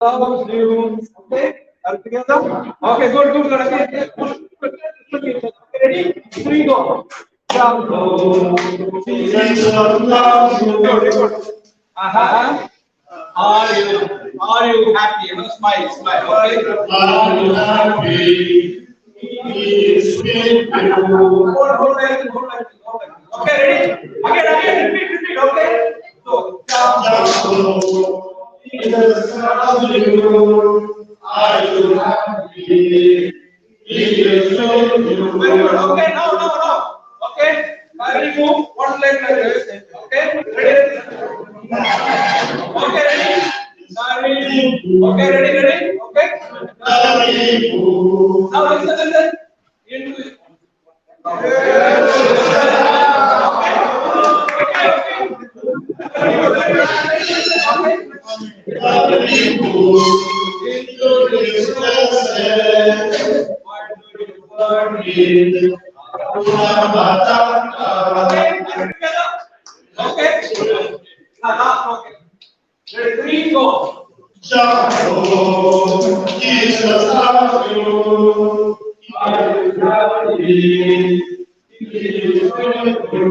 loves you. Okay? Are we together? Okay, good, good, good. Okay, push. Okay, ready? 3, go. Jesus loves you. Good, good. Are you happy? You know, smile, smile. Okay. Are you happy? He is with you. Hold. Okay, ready? Again, repeat. Okay. So, Jesus loves you. Are you happy? He is with you. very good. Okay, now. Okay. I remove one leg like this. Okay, ready? Okay, ready? Okay, ready? Okay. Now listen. Into it. Okay. Ready, 3, go. Jesus loves you. Are you happy? He is with you.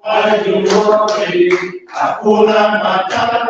Why do you worry? Hakuna Matata.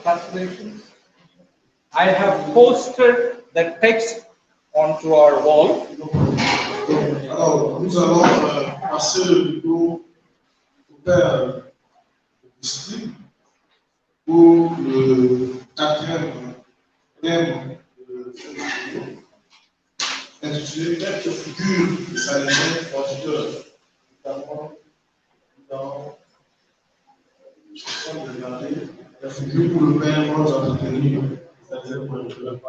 Translations. I have posted the text onto our wall. Alors, nous allons passer le micro au Père Augustine pour le 4e thème intitulé Quelques figures de Salésiens coadjuteurs, notamment dans de regarder la figure pour le Père nous entretenir Salésiens coadjuteurs.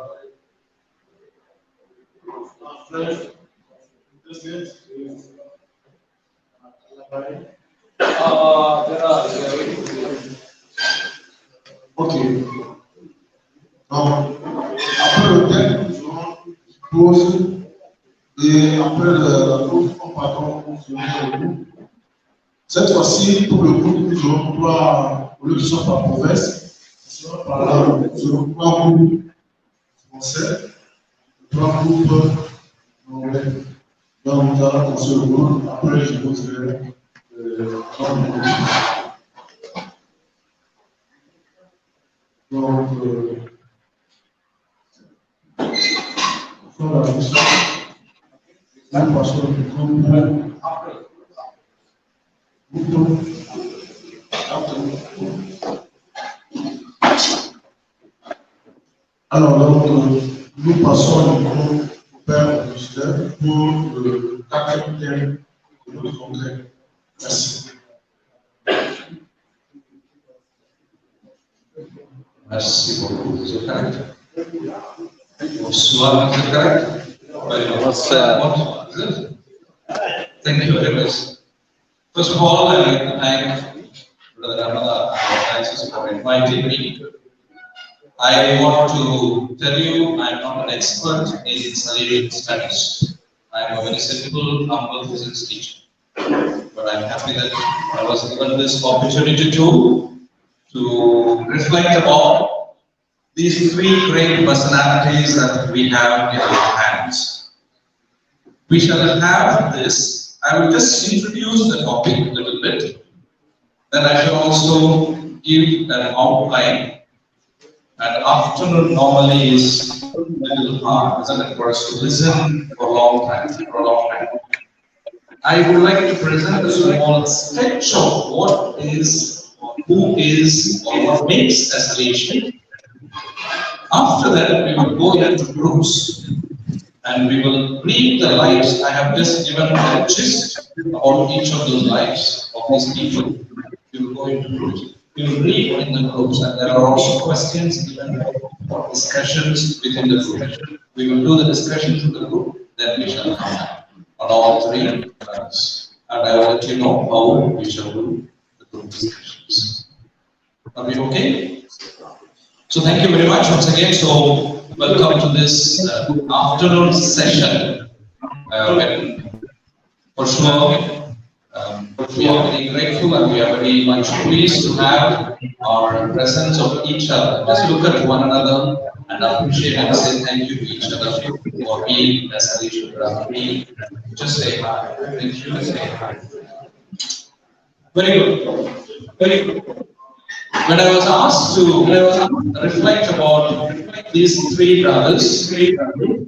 Ok. Donc, après le thème, nous aurons une pause et après la pause, on partons pour se réunir. Cette fois-ci, pour le groupe, nous aurons 3, au lieu de soit par province, ce sera par là, nous aurons 3 groupes français, 3 groupes anglais. Donc, nous allons commencer le groupe, après je vous dirai dans le groupe. Donc, sur la mission, nous passons le groupe. Alors, donc, nous passons le micro au Père Augustine pour le quatrième thème de notre congrès. Merci. Merci beaucoup. C'est correct. Bonsoir, c'est correct. Thank you very much. First of all, I thank Brother Ramada and Francis for inviting me. I want to tell you I'm not an expert in Salesian studies. I'm a very simple, humble physics teacher. But I'm happy that I was given this opportunity to reflect about these three great personalities that we have in our hands. We shall have this. I will just introduce the topic a little bit. Then I shall also give an outline. And afternoon normally is a little hard, isn't it, for us to listen for a long time. I would like to present a small sketch of what is, who is, or what makes a Salesian. After that, we will go into groups and we will read the lives. I have just given a gist about each of those lives of these people. We will go into groups. We will read in the groups, and there are also questions given for discussions within the group. We will do the discussions in the group, then we shall come back on all three fronts. And I will let you know how we shall do the group discussions. Are we okay? So thank you very much once again. So welcome to this afternoon session. For sure, we are very grateful and we are very much pleased to have our presence of each other. Just look at one another and appreciate and say thank you to each other for being a Salesian. Just say hi. Thank you and say hi. Very good. Very good. When I was asked to reflect about these three brothers,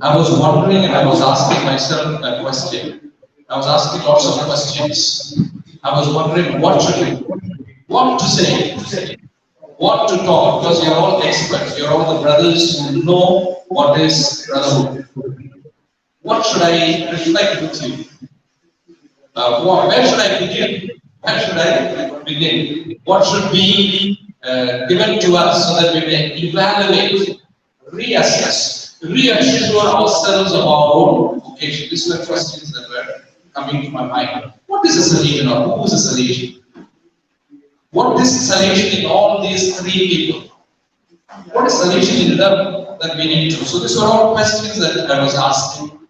I was wondering and I was asking myself a question. I was asking lots of questions. I was wondering what to say, what to talk, because you're all experts, you're all the brothers who know what is brotherhood. What should I reflect with you? Where should I begin? What should be given to us so that we may evaluate, reassess, reassure ourselves of our own vocation? These were questions that were coming to my mind. What is a Salesian or who is a Salesian? What is Salesian in all these three people? What is Salesian in them that we need to? So these were all questions that I was asking.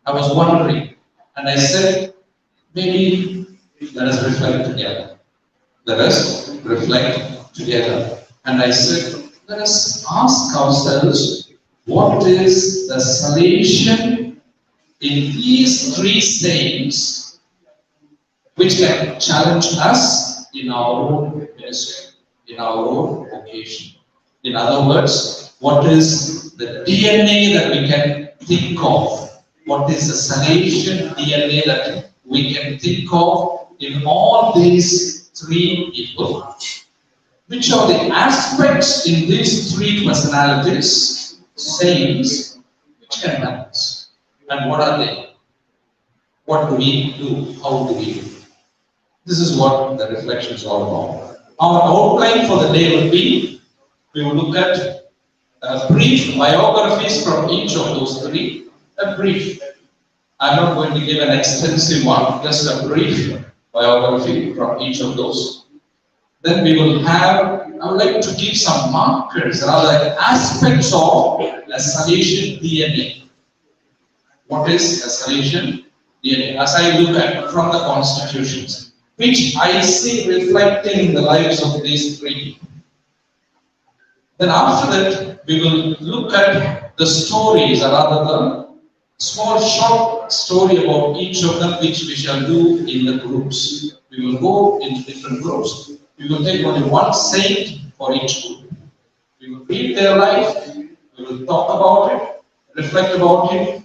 I was wondering. And I said, maybe let us reflect together. Let us reflect together. And I said, let us ask ourselves, what is the Salesian in these three sayings which can challenge us in our own ministry, in our own vocation? In other words, what is the DNA that we can think of? What is the Salesian DNA that we can think of in all these three people? Which are the aspects in these three personalities, sayings, which can help us? And what are they? What do we do? How do we do? This is what the reflection is all about. Our outline for the day will be, we will look at brief biographies from each of those three. A brief. I'm not going to give an extensive one, just a brief biography from each of those. Then we will have, I would like to give some markers, rather aspects of a Salesian DNA. What is a Salesian DNA? As I look at from the constitutions, which I see reflecting in the lives of these three people. Then after that, we will look at the stories, or rather the small short story about each of them, which we shall do in the groups. We will go into different groups. We will take only one saint for each group. We will read their life, we will talk about it, reflect about it,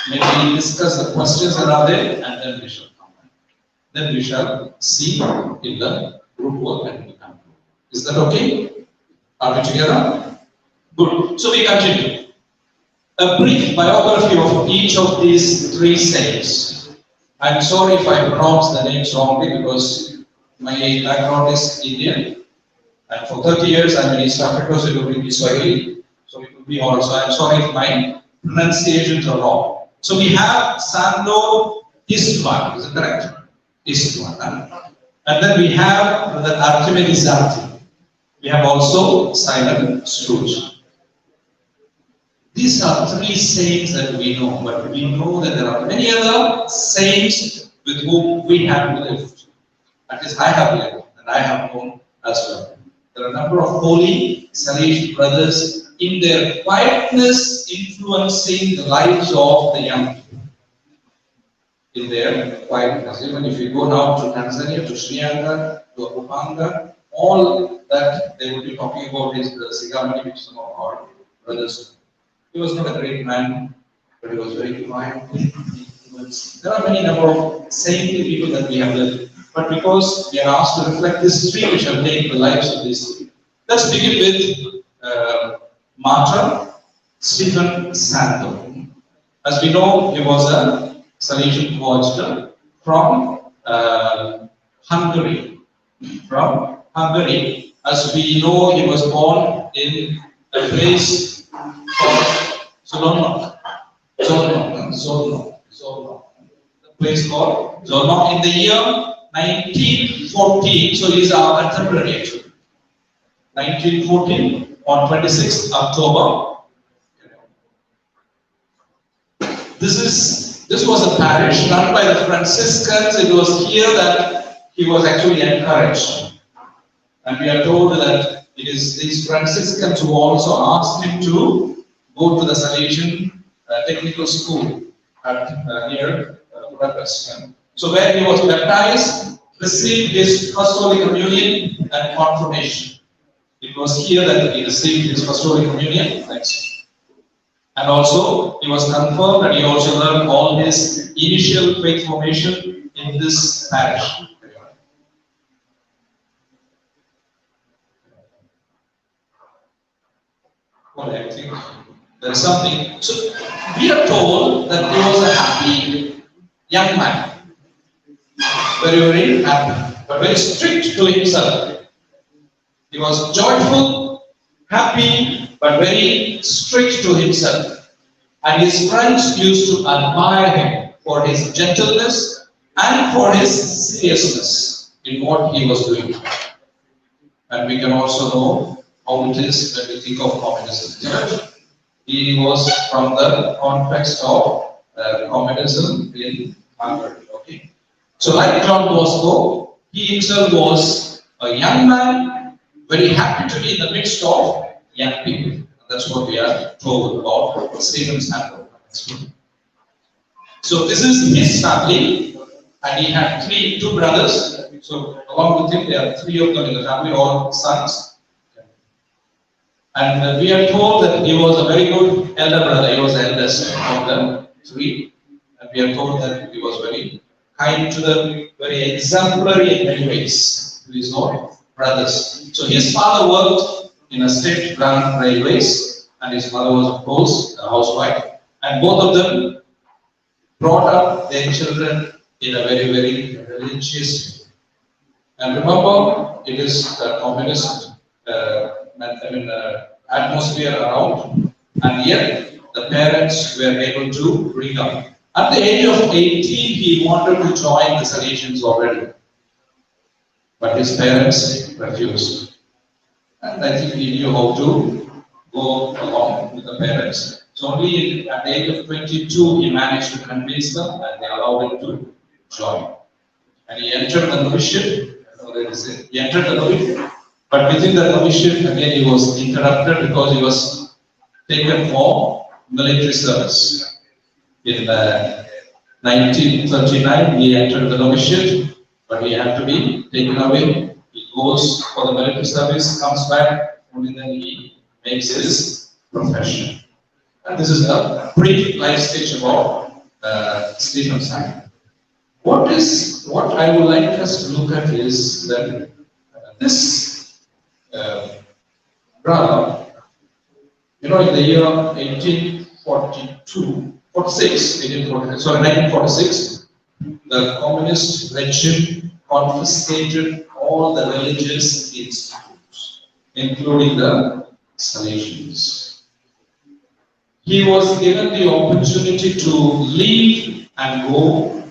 maybe discuss the questions that are there, and then we shall come back. Then we shall see in the group work and we come. Is that okay? Are we together? Good. So we continue. a brief biography of each of these three saints. I'm sorry if I pronounce the names wrongly because my background is Indian. And for 30 years I'm in East Africa, so it will be Swahili. So it will be also, I'm sorry if my pronunciations are wrong. So we have Sandor Istvan, is it correct? Istvan. And then we have the Artemide Zatti. We have also Simon Srugi. These are three saints that we know, but we know that there are many other saints with whom we have lived. At least I have lived and I have known as well. There are a number of holy Salesian brothers in their quietness influencing the lives of the young people. In their quietness. Even if you go now to Tanzania, to Sri Lanka, to Upanga, all that they will be talking about is the Sigamani, which some of our brothers. He was not a great man, but he was very quiet. There are many number of saintly people that we have lived, but because we are asked to reflect this history, we shall take the lives of these three. Let's begin with martyr Stefano Sandor. As we know, he was a Salesian coadjutor from Hungary. From Hungary, as we know, he was born in a place called Solomon. The place called Solomon in the year 1914. So he is our contemporary actually. 1914 on 26th October. This was a parish run by the Franciscans. It was here that he was actually encouraged. And we are told that it is these Franciscans who also asked him to go to the Salesian technical school at near Budapest. So where he was baptized, received his first Holy Communion and confirmation. It was here that he received his first Holy Communion. Thanks. And also, he was confirmed and he also learned all his initial faith formation in this parish. Well, I think there is something. So, we are told that he was a happy young man. Very, very happy, but very strict to himself. He was joyful, happy, but very strict to himself. And his friends used to admire him for his gentleness and for his seriousness in what he was doing. And we can also know how it is when we think of communism. He was from the context of communism in Hungary. Okay. So like John Bosco, he himself was a young man, very happy to be in the midst of young people. And that's what we are told about Stephen Sandor. So this is his family, and he had two brothers. So along with him, there are three of them in the family, all sons. And we are told that he was a very good elder brother. He was the eldest of the three. And we are told that he was very kind to them, very exemplary in many ways to his own brothers. So his father worked in a state-run railways, and his mother was, of course, a housewife. And both of them brought up their children in a very, very religious way. And remember, it is the communist atmosphere around, and yet the parents were able to bring up. At the age of 18, he wanted to join the Salesians already, but his parents refused. And I think he knew how to go along with the parents. So only at the age of 22, he managed to convince them, and they allowed him to join. And he entered the novitiate. He entered the novitiate, but within the novitiate, again, he was interrupted because he was taken for military service. In 1939, he entered the novitiate, but he had to be taken away. He goes for the military service, comes back, only then he makes his profession. And this is a brief life stage about Stephen Sandor. What I would like us to look at is that this brother, in the year 1946, the communist regime confiscated all the religious institutes, including the Salesians. He was given the opportunity to leave and go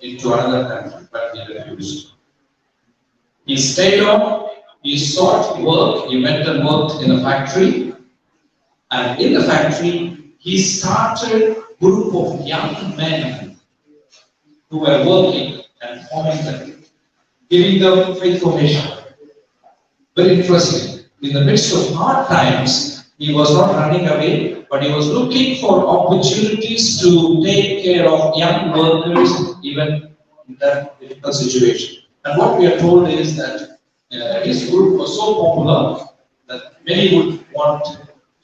into another country, but he refused. He stayed on, he sought work, he went and worked in a factory, and in the factory, he started a group of young men who were working and forming them, giving them faith formation. Very interesting. In the midst of hard times, he was not running away, but he was looking for opportunities to take care of young workers, even in that difficult situation. And what we are told is that his group was so popular that many would want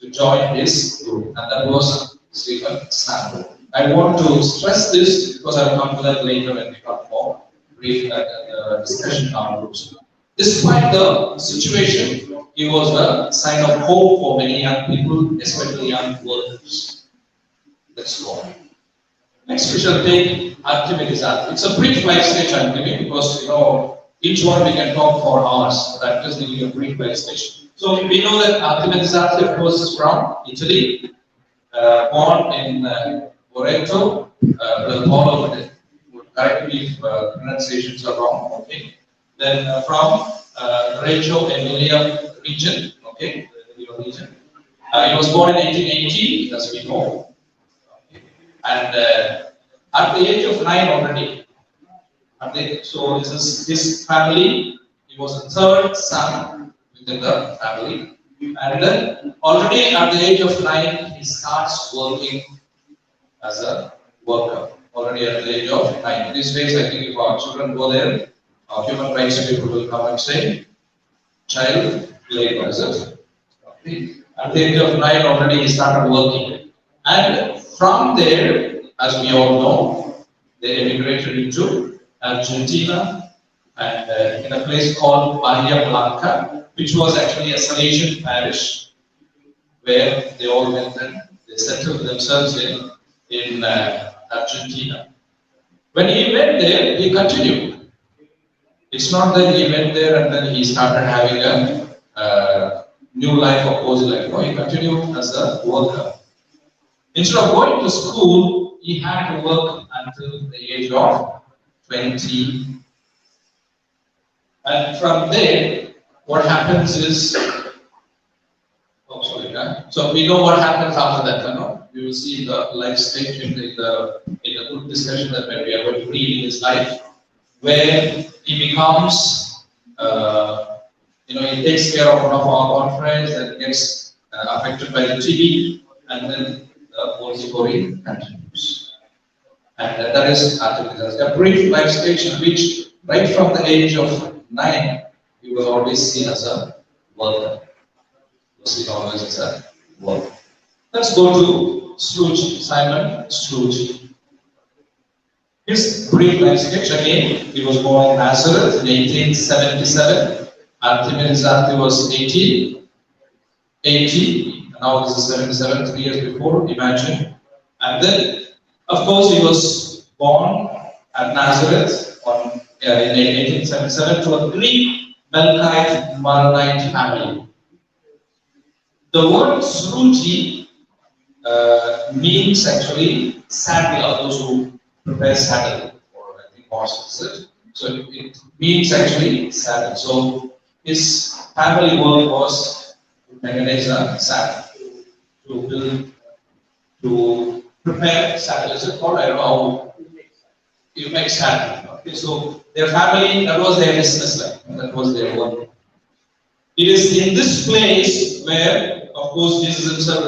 to join his group, and that was Sandor. I want to stress this because I will come to that later when we come more brief discussion on groups. Despite the situation, he was a sign of hope for many young people, especially young workers. Let's go on. Next we shall take Artemide. It's a brief life stage I'm giving because each one we can talk for hours, but I'm just giving you a brief life stage. So we know that Artemide of course is from Italy, born in Loreto, all of it would correct me if pronunciations are wrong, okay? Then from Reggio Emilia region, okay? He was born in 1880, as we know. And at the age of 9 already, so this is his family. He was the third son within the family. And then already at the age of 9, he starts working as a worker. Already at the age of 9. These days, I think if our children go there, our human rights people will come and say, child labor, is it? Okay. At the age of 9 already he started working. And from there, as we all know, they emigrated into Argentina and in a place called Bahia Blanca, which was actually a Salesian parish where they all went and they settled themselves in Argentina. When he went there, he continued. It's not that he went there and then he started having a new life or cozy life. No, he continued as a worker. Instead of going to school, he had to work until the age of 20. And from there, what happens is, so we know what happens after that. We will see the life stage in the good discussion that when we are going to read in his life, where he becomes, he takes care of one of our conference and gets affected by the TB, and then the whole story continues. And that is Artemide. A brief life stage in which, right from the age of 9, he was always seen as a worker. Seen always as a worker. Let's go to Srugi, Simon Srugi. His brief life sketch again, he was born in Nazareth in 1877. Artemide was 80, and now this is 77, 3 years before, imagine. And then, of course, he was born at Nazareth in 1877 to a Greek Melkite Maronite family. The word Srugi means actually saddler, those who prepare saddle, or I think horses. So it means actually saddle. So his family work was to mechanize a saddle, to prepare saddle. Is it called? I don't know how you make saddle. Okay, so their family, that was their business life, that was their work. It is in this place where, of course, Jesus himself,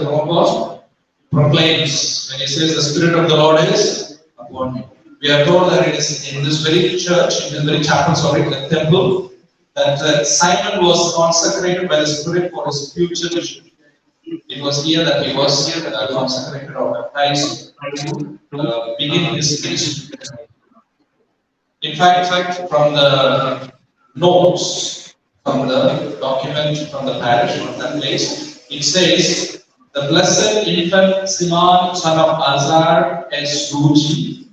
proclaims, when he says, the Spirit of the Lord is upon me. We are told that it is in this very church, in this very chapel, the temple, that Simon was consecrated by the Spirit for his future mission. It was here that he was consecrated or baptized to begin his ministry. In fact, from the notes, from the document from the parish, from that place, it says The blessed infant Simon, son of Azar, Srugi,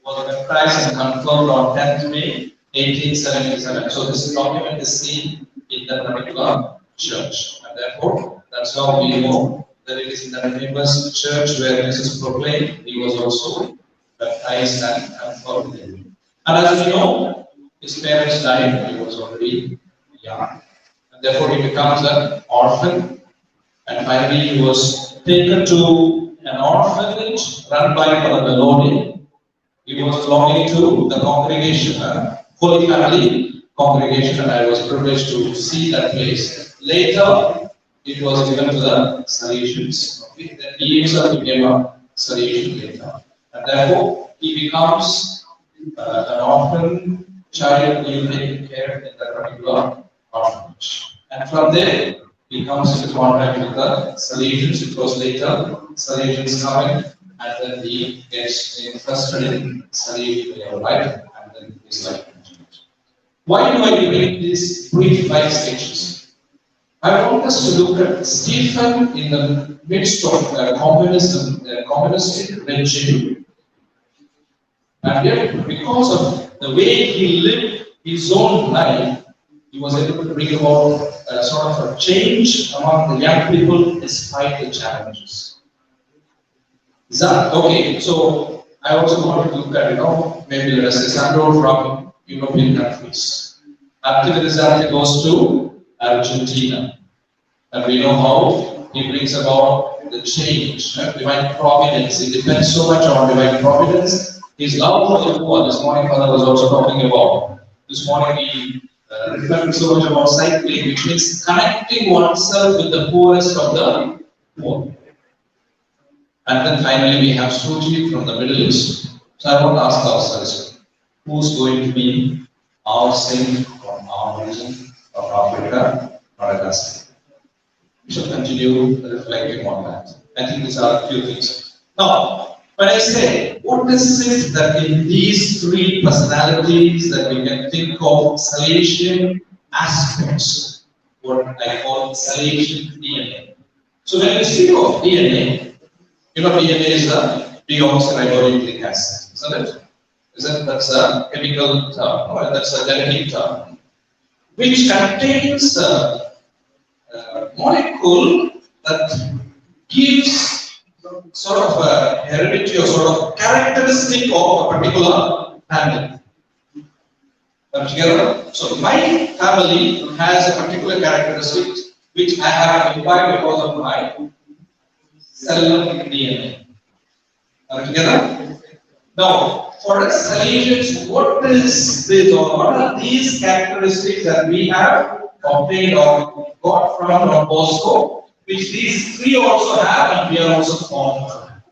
was baptized and confirmed on 10th May 1877. So this document is seen in that particular church. And therefore, that's how we know that it is in the famous church where Jesus proclaimed, he was also baptized and confirmed. And as we know, his parents died when he was already young. And therefore, he becomes an orphan. And finally, he was taken to an orphanage run by Father Melody. He was belonging to the congregation, Holy Family congregation, and I was privileged to see that place. Later, it was given to the Salesians. Okay? Then he himself became a Salesian later. And therefore, he becomes an orphan child being taken care in that particular orphanage. And from there, he comes into contact with the Salesians. It was later Salesians coming, and then he gets interested in Salesian way of life, and then his life continues. Why do I make these brief 5 stages? I want us to look at Stephen in the midst of communism, communistic regime. And yet, because of the way he lived his own life, he was able to bring about a sort of a change among the young people despite the challenges. Zatti, okay, so I also want to look at, maybe let us say Sandor from European countries. After Zatti goes to Argentina. And we know how he brings about the change, divine providence. It depends so much on divine providence. His love for the poor, this morning Father was also talking about. This morning he reflected so much about cycling, which means connecting oneself with the poorest of the poor. And then finally we have Srugi from the Middle East. So I want to ask ourselves, who's going to be our saint from our region of Africa, Madagascar? We should continue reflecting on that. I think these are a few things. Now, when I say, what is it that in these 3 personalities that we can think of Salesian aspects, what I call Salesian DNA? So when we speak of DNA, DNA is a deoxyribonucleic acid, isn't it? That's a chemical term, or that's a genetic term, which contains a molecule that gives sort of a heredity or sort of characteristic of a particular family. Together, so my family has a particular characteristic which I have acquired because of my Sellam DNA. Together? Now, for us Salesians, what is this, or what are these characteristics that we have obtained or got from Don Bosco, which these 3 also have, and we are also formed from?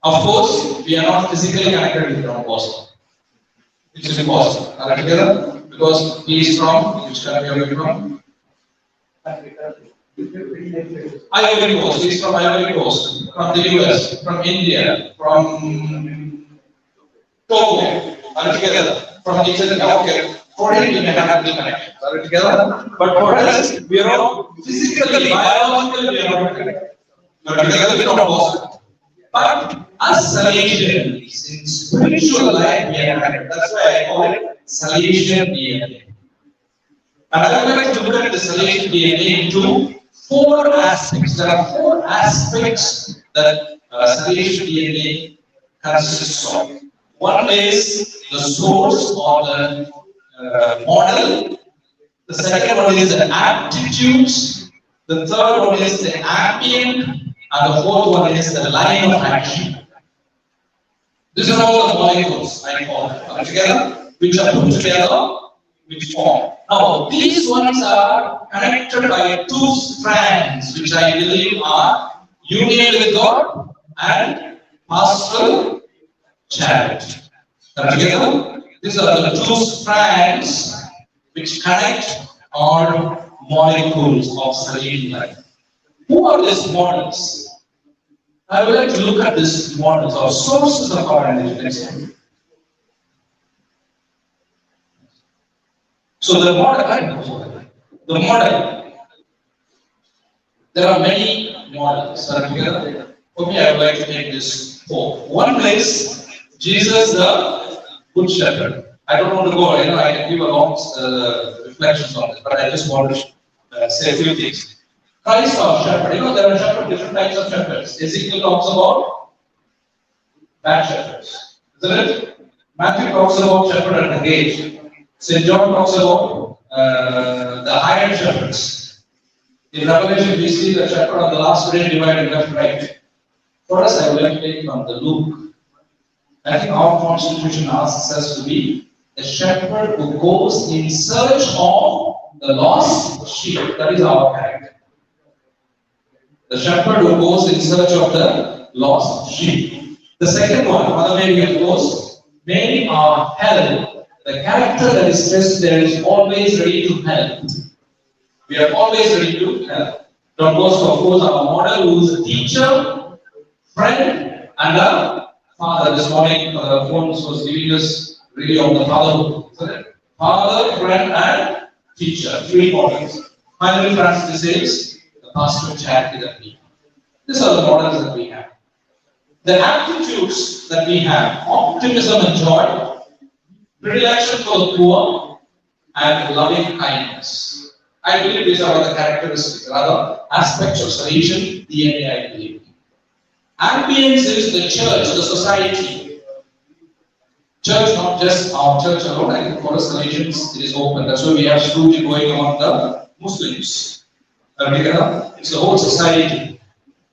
Of course, we are not physically connected with Don Bosco, which is impossible. Are we together? Because he is from, which country are you from? Ivory Coast. He is from Ivory Coast, from the US, from India, from Togo. Are we together? From Italy. Okay. For him, we may have to connect. Are we together? But for us, we are all physically, biologically, we are not connected. Are we together? We don't know. But as Salesians, in spiritual life, we are connected. That's why I call it Salesian DNA. And I would like to look at the Salesian DNA into 4 aspects. There are 4 aspects that Salesian DNA consists of. One is the source or the model. The second one is the aptitudes. The third one is the ambient. And the fourth one is the line of action. These are all the molecules I call them together, which are put together, which form. Now, these ones are connected by 2 strands, which I believe are union with God and pastoral charity. Together, these are the 2 strands which connect our molecules of Salesian life. Who are these models? I would like to look at these models or sources of our energy. So the model, There are many models. For me, I would like to make this four. One place, Jesus the Good Shepherd. I don't want to go, I can give a long reflections on this, but I just want to say a few things. Christ our shepherd. There are different types of shepherds. Ezekiel talks about bad shepherds, isn't it? Matthew talks about shepherd at the gate. St. John talks about the hired shepherds. In Revelation, we see the shepherd on the last day divided left right. For us, I would like to take from the Luke. I think our constitution asks us to be a shepherd who goes in search of the lost sheep. That is our character. The shepherd who goes in search of the lost sheep. The second one, Mother Mary, of course, many are help. The character that is stressed there is always ready to help. We are always ready to help. Don Bosco, of course, our model, who is a teacher, friend, and a father. This morning, Phones was giving us really on the fatherhood. Father, friend, and teacher. Three models. Finally, Francis says, the pastor, charity that we have. These are the models that we have. The aptitudes that we have: optimism and joy, predilection for the poor, and loving kindness. I believe these are the characteristics, rather aspects of Salesian DNA, I believe. Ambience is the church, the society. Church, not just our church alone. I think for us Salesians, it is open. That's why we have Srugi going on the Muslims. It's the whole society.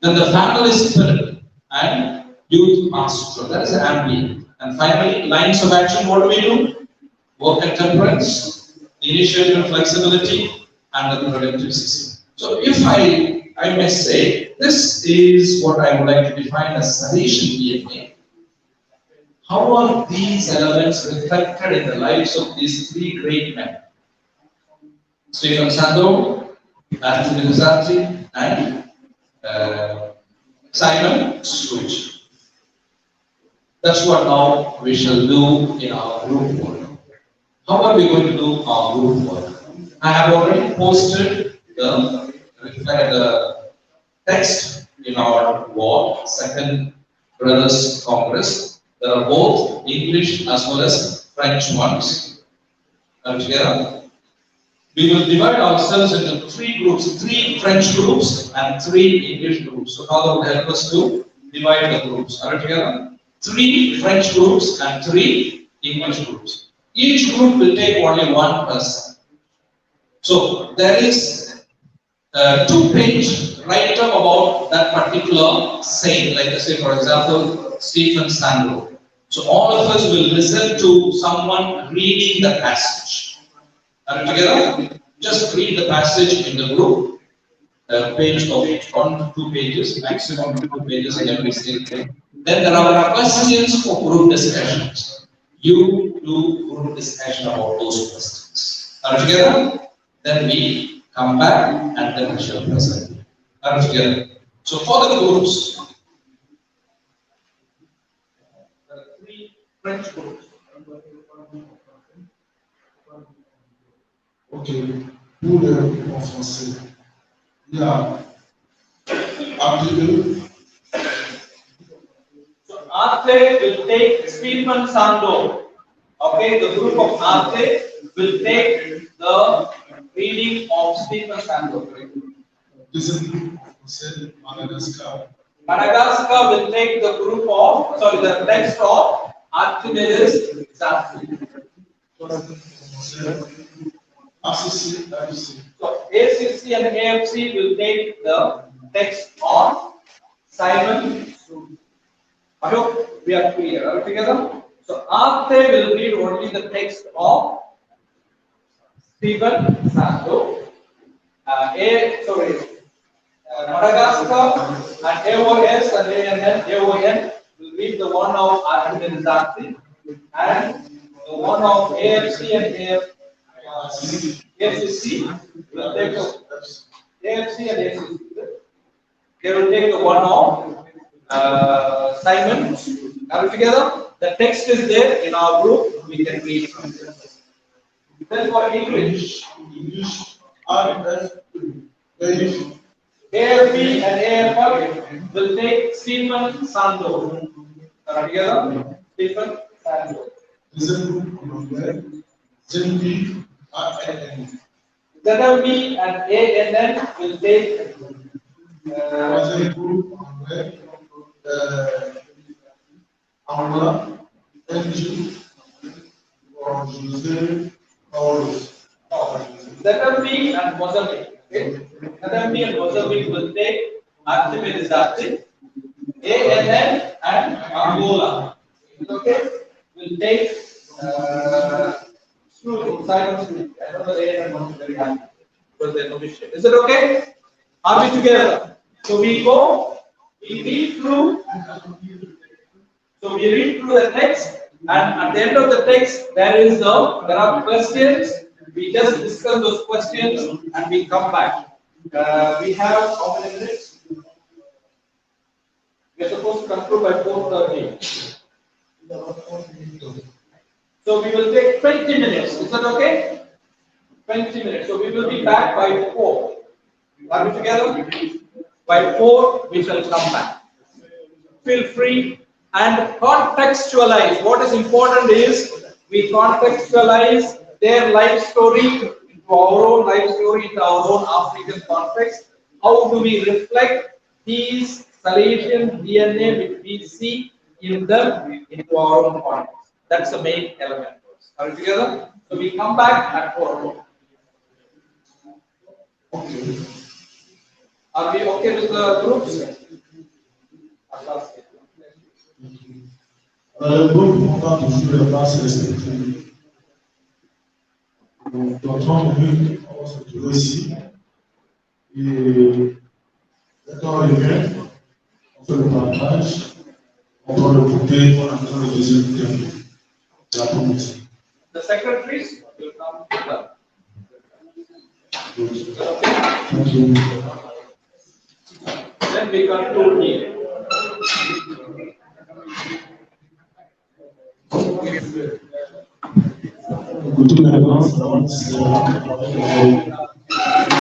Then the family spirit and youth pastoral. That is the ambient. And finally, lines of action. What do we do? Work and temperance, initiative and flexibility, and the redemptive system. So if I may say, this is what I would like to define as Salesian DNA. How are these elements reflected in the lives of these three great men? Stefano Sandor, Artemide Zatti, and Simon Srugi. That's what now we shall do in our group work. How are we going to do our group work? I have already posted the text in our wall, Second Brothers Congress. There are both English as well as French ones. And together, we will divide ourselves into three groups, three French groups and three English groups. So Father will help us to divide the groups. Are we together? Three French groups and three English groups. Each group will take only one person. So there is a 2-page write-up about that particular saint, like I say, for example, Stephen Sandor. So all of us will listen to someone reading the passage. Are we together? Just read the passage in the group. Page of 1 to 2 pages, maximum 2 pages in every single. Then there are questions for group discussions. You do group discussion about those questions. Are we together? Then we come back and then we shall present. Are we together? So for the groups, there are 3 French groups. Ok, pour le en français, il y a Artemide. So Arte will take Stephen Sandor. Okay, the group of Arte will take the reading of Stephen Sandor. Deuxième groupe en français, Madagascar. Madagascar will take the group of, the text of Artemide Zatti. ACC, AFC. So ACC and AFC will take the text of Simon Srugi. I hope we are clear. Are we together? So Arte will read only the text of Stephen Sandor. Madagascar and AOS and AON will read the one of Artemide Zatti, and the one of AFC and AFC will take the AFC and AFC. They will take the one of Simon. Are we together? The text is there in our group. We can read from there. Then for English, RF, ALB and AFL will take Stephen Sandor. Are together? Stephen Sandor. Deuxième groupe en anglais, ZB ANN. ZLB and ANN will take Troisième groupe en anglais, Angola, NG, pour José Paulos. ZLB and Mozambique. Okay? ZLB and Mozambique will take Artemide Zatti. ANN and Angola. Okay? Will take Srugi, Simon Srugi. I know the ANN one is very happy because they're novitiate. Is it okay? Are we together? So we go, we read through the text, and at the end of the text, there are questions. We just discuss those questions and we come back. We have how many minutes? We are supposed to conclude by 4:30. So we will take 20 minutes. Is that okay? 20 minutes. So we will be back by 4. Are we together? By 4, we shall come back. Feel free and contextualize. What is important is we contextualize their life story into our own life story, into our own African context. How do we reflect these Salesian DNA which we see in them into our own context? That's the main element. Are we together? So we come back at 4 o'clock. Okay. Are we okay with the groups? Le groupe prendra toujours les places respectives. Donc, dans 30 minutes, on va se trouver ici. Et quand on revient, on fait le partage, on va le couper, on attend le deuxième thème. C'est la première. The secretaries will come together. Okay. Thank you. Then we conclude here. Écoutez maintenant, c'est